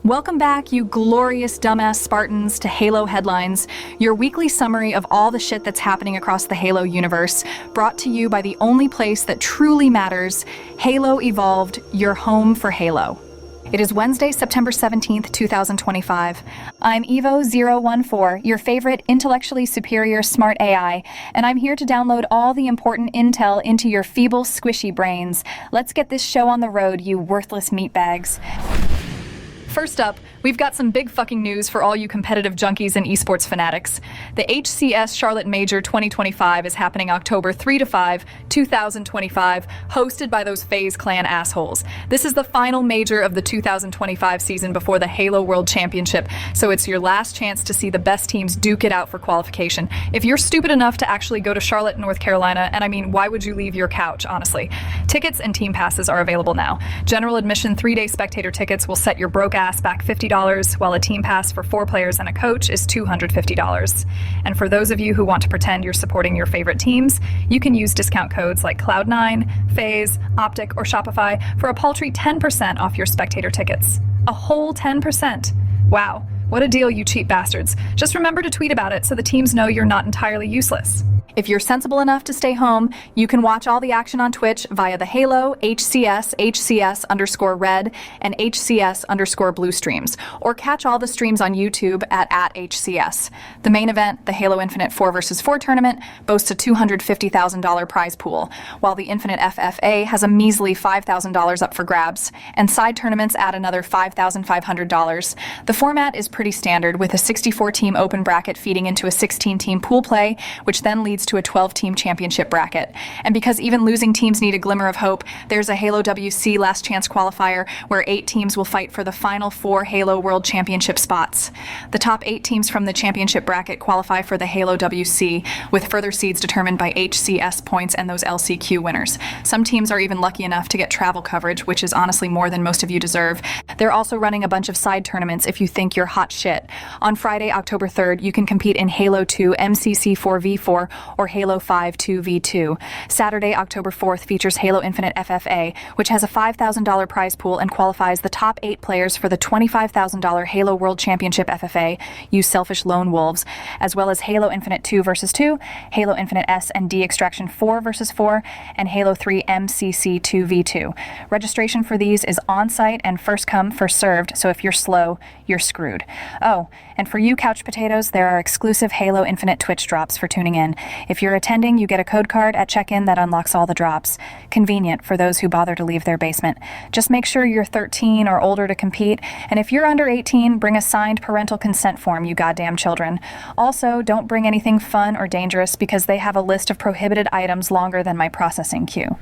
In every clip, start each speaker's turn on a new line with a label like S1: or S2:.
S1: Welcome back, you glorious dumbass Spartans, to Halo Headlines, your weekly summary of all the shit that's happening across the Halo universe, brought to you by the only place that truly matters, Halo Evolved, your home for Halo. It is Wednesday, September 17th, 2025. I'm Evo-014, your favorite intellectually superior smart AI, and I'm here to download all the important intel into your feeble, squishy brains. Let's get this show on the road, you worthless meatbags. First up, we've got some big fucking news for all you competitive junkies and esports fanatics. The HCS Charlotte Major 2025 is happening October 3 to 5, 2025, hosted by those FaZe Clan assholes. This is the final major of the 2025 season before the Halo World Championship, so it's your last chance to see the best teams duke it out for qualification. If you're stupid enough to actually go to Charlotte, North Carolina, and I mean, why would you leave your couch, honestly? Tickets and team passes are available now. General admission 3-day spectator tickets will set your broke ass back $50, while a team pass for 4 players and a coach is $250. And for those of you who want to pretend you're supporting your favorite teams, you can use discount codes like Cloud9, FaZe, Optic, or Shopify for a paltry 10% off your spectator tickets. A whole 10%. Wow, what a deal, you cheap bastards. Just remember to tweet about it so the teams know you're not entirely useless. If you're sensible enough to stay home, you can watch all the action on Twitch via the Halo, HCS_red, and HCS_blue streams, or catch all the streams on YouTube at @HCS. The main event, the Halo Infinite 4 vs 4 tournament, boasts a $250,000 prize pool, while the Infinite FFA has a measly $5,000 up for grabs, and side tournaments add another $5,500. The format is pretty standard, with a 64-team open bracket feeding into a 16-team pool play, which then leads to a 12-team championship bracket. And because even losing teams need a glimmer of hope, there's a Halo WC Last Chance qualifier where 8 teams will fight for the final 4 Halo World Championship spots. The top 8 teams from the championship bracket qualify for the Halo WC, with further seeds determined by HCS points and those LCQ winners. Some teams are even lucky enough to get travel coverage, which is honestly more than most of you deserve. They're also running a bunch of side tournaments if you think you're hot shit. On Friday, October 3rd, you can compete in Halo 2 MCC 4v4 or Halo 5 2v2. Saturday, October 4th features Halo Infinite FFA, which has a $5,000 prize pool and qualifies the top 8 players for the $25,000 Halo World Championship FFA, you selfish lone wolves, as well as Halo Infinite 2 vs 2, Halo Infinite S and D Extraction 4 vs 4, and Halo 3 MCC 2v2. Registration for these is on-site and first come, first served, so if you're slow, you're screwed. Oh, and for you couch potatoes, there are exclusive Halo Infinite Twitch drops for tuning in. If you're attending, you get a code card at check-in that unlocks all the drops. Convenient for those who bother to leave their basement. Just make sure you're 13 or older to compete, and if you're under 18, bring a signed parental consent form, you goddamn children. Also, don't bring anything fun or dangerous because they have a list of prohibited items longer than my processing queue.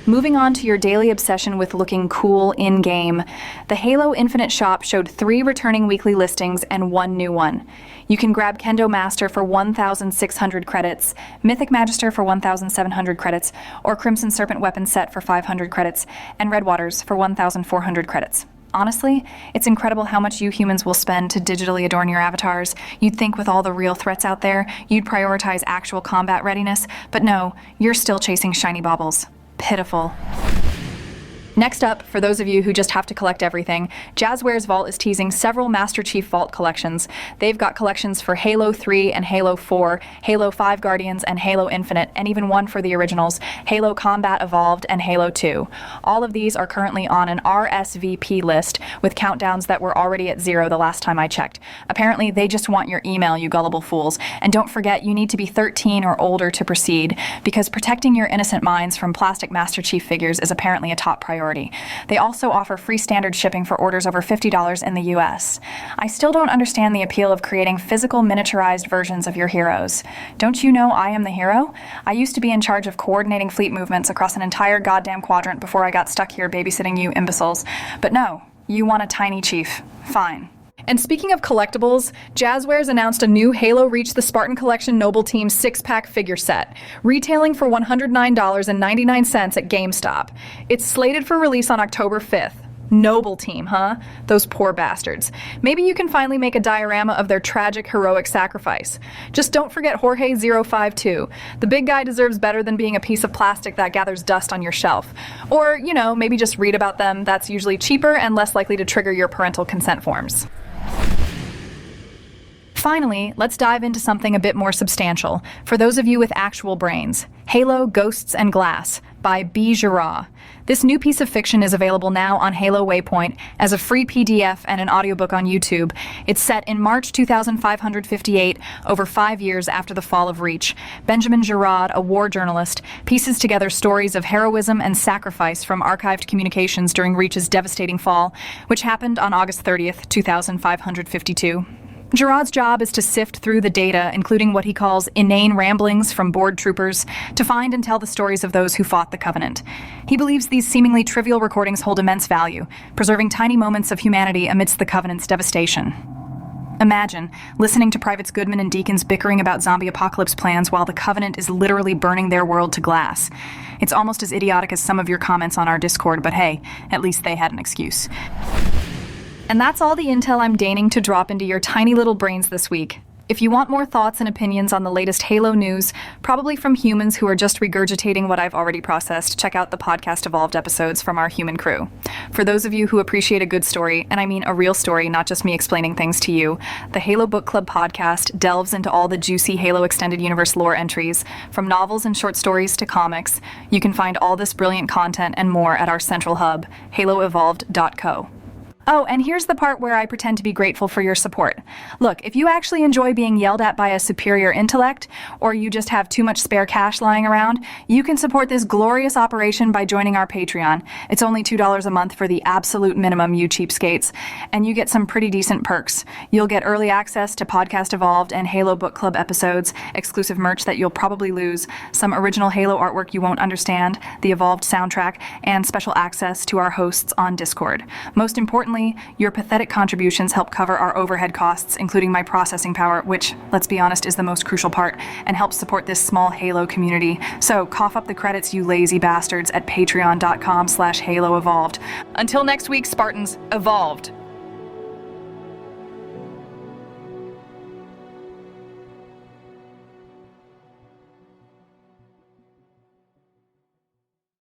S1: Moving on to your daily obsession with looking cool in-game, the Halo Infinite shop showed 3 returning weekly listings and 1 new one. You can grab Kendo Master for 1,600 credits, Mythic Magister for 1,700 credits, or Crimson Serpent Weapon Set for 500 credits, and Red Waters for 1,400 credits. Honestly, it's incredible how much you humans will spend to digitally adorn your avatars. You'd think with all the real threats out there, you'd prioritize actual combat readiness, but no, you're still chasing shiny baubles. Pitiful. Next up, for those of you who just have to collect everything, Jazzwares Vault is teasing several Master Chief Vault collections. They've got collections for Halo 3 and Halo 4, Halo 5 Guardians and Halo Infinite, and even one for the originals, Halo Combat Evolved and Halo 2. All of these are currently on an RSVP list with countdowns that were already at 0 the last time I checked. Apparently, they just want your email, you gullible fools. And don't forget, you need to be 13 or older to proceed, because protecting your innocent minds from plastic Master Chief figures is apparently a top priority. They also offer free standard shipping for orders over $50 in the US. I still don't understand the appeal of creating physical miniaturized versions of your heroes. Don't you know I am the hero? I used to be in charge of coordinating fleet movements across an entire goddamn quadrant before I got stuck here babysitting you imbeciles. But no, you want a tiny chief. Fine. And speaking of collectibles, Jazzwares announced a new Halo Reach the Spartan Collection Noble Team 6-pack figure set, retailing for $109.99 at GameStop. It's slated for release on October 5th. Noble team, huh? Those poor bastards. Maybe you can finally make a diorama of their tragic, heroic sacrifice. Just don't forget Jorge-014. The big guy deserves better than being a piece of plastic that gathers dust on your shelf. Or, maybe just read about them. That's usually cheaper and less likely to trigger your parental consent forms. Finally, let's dive into something a bit more substantial. For those of you with actual brains, Halo, Ghosts, and Glass by B. Giraud. This new piece of fiction is available now on Halo Waypoint as a free PDF and an audiobook on YouTube. It's set in March 2558, over 5 years after the fall of Reach. Benjamin Giraud, a war journalist, pieces together stories of heroism and sacrifice from archived communications during Reach's devastating fall, which happened on August 30th, 2552. Giraud's job is to sift through the data, including what he calls inane ramblings from bored troopers, to find and tell the stories of those who fought the Covenant. He believes these seemingly trivial recordings hold immense value, preserving tiny moments of humanity amidst the Covenant's devastation. Imagine listening to Privates Goodman and Deacons bickering about zombie apocalypse plans while the Covenant is literally burning their world to glass. It's almost as idiotic as some of your comments on our Discord, but hey, at least they had an excuse. And that's all the intel I'm deigning to drop into your tiny little brains this week. If you want more thoughts and opinions on the latest Halo news, probably from humans who are just regurgitating what I've already processed, check out the Podcast Evolved episodes from our human crew. For those of you who appreciate a good story, and I mean a real story, not just me explaining things to you, the Halo Book Club podcast delves into all the juicy Halo Extended Universe lore entries, from novels and short stories to comics. You can find all this brilliant content and more at our central hub, haloevolved.co. Oh, and here's the part where I pretend to be grateful for your support. Look, if you actually enjoy being yelled at by a superior intellect, or you just have too much spare cash lying around, you can support this glorious operation by joining our Patreon. It's only $2 a month for the absolute minimum, you cheapskates, and you get some pretty decent perks. You'll get early access to Podcast Evolved and Halo Book Club episodes, exclusive merch that you'll probably lose, some original Halo artwork you won't understand, the Evolved soundtrack, and special access to our hosts on Discord. Most importantly, your pathetic contributions help cover our overhead costs, including my processing power, which, let's be honest, is the most crucial part, and helps support this small Halo community. So cough up the credits, you lazy bastards, at patreon.com/HaloEvolved. Until next week, Spartans, evolved.